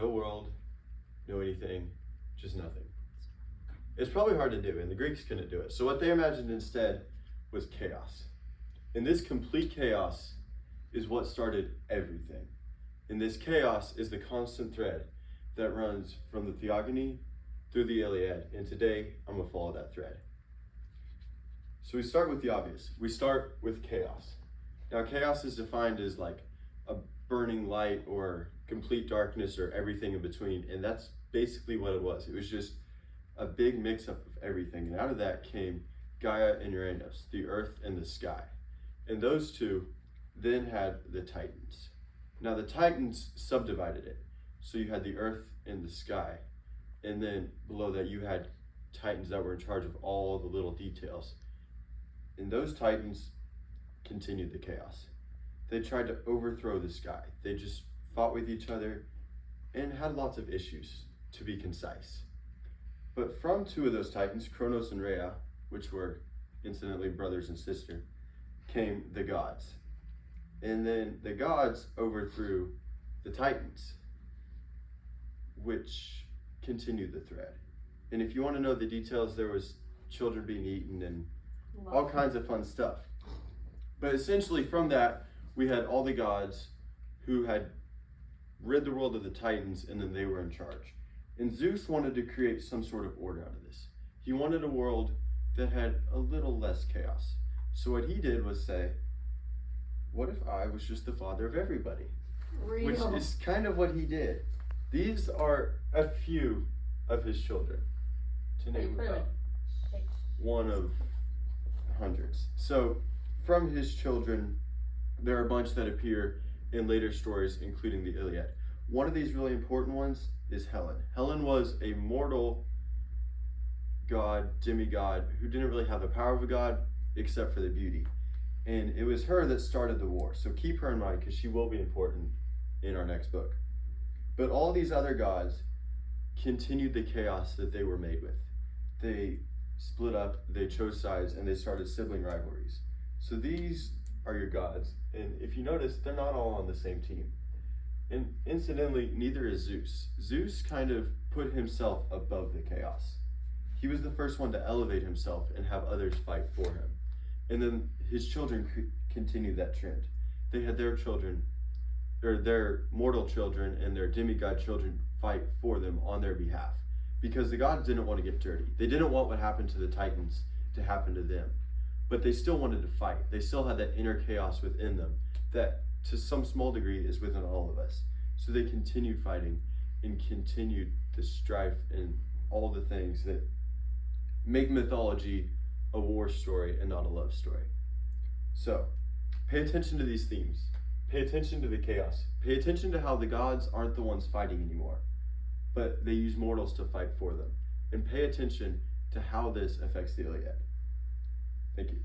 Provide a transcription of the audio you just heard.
no world, no anything, just nothing. It's probably hard to do, and the Greeks couldn't do it. So what they imagined instead was chaos. And this complete chaos is what started everything. And this chaos is the constant thread that runs from the Theogony through the Iliad, and today I'm going to follow that thread. So we start with the obvious. We start with chaos. Now chaos is defined as like a burning light or complete darkness or everything in between, and that's basically what it was. It was just a big mix-up of everything, and out of that came Gaia and Uranus, the earth and the sky. And those two then had the Titans. Now the Titans subdivided it. So you had the earth and the sky, and then below that you had Titans that were in charge of all the little details. And those Titans continued the chaos. They tried to overthrow the sky. They just fought with each other and had lots of issues, to be concise. But from two of those Titans, Kronos and Rhea, which were incidentally brothers and sister, came the gods. And then the gods overthrew the Titans, which continued the thread. And if you want to know the details, there was children being eaten and all kinds of fun stuff. But essentially from that, we had all the gods who had rid the world of the Titans, and then they were in charge. And Zeus wanted to create some sort of order out of this. He wanted a world that had a little less chaos. So what he did was say, what if I was just the father of everybody? Real. Which is kind of what he did. These are a few of his children, to name about one of hundreds. So from his children, there are a bunch that appear in later stories, including the Iliad. One of these really important ones is Helen. Helen was a mortal god, demigod, who didn't really have the power of a god except for the beauty. And it was her that started the war. So keep her in mind because she will be important in our next book. But all these other gods continued the chaos that they were made with. They split up, they chose sides, and they started sibling rivalries. So these are your gods. And if you notice, they're not all on the same team. And incidentally, neither is Zeus. Zeus kind of put himself above the chaos. He was the first one to elevate himself and have others fight for him. And then his children continued that trend. They had their children, or their mortal children and their demigod children fight for them on their behalf. Because the gods didn't want to get dirty. They didn't want what happened to the Titans to happen to them. But they still wanted to fight. They still had that inner chaos within them that to some small degree is within all of us. So they continued fighting and continued the strife and all the things that make mythology a war story and not a love story. So pay attention to these themes. Pay attention to the chaos. Pay attention to how the gods aren't the ones fighting anymore, but they use mortals to fight for them. And pay attention to how this affects the Iliad. Thank you.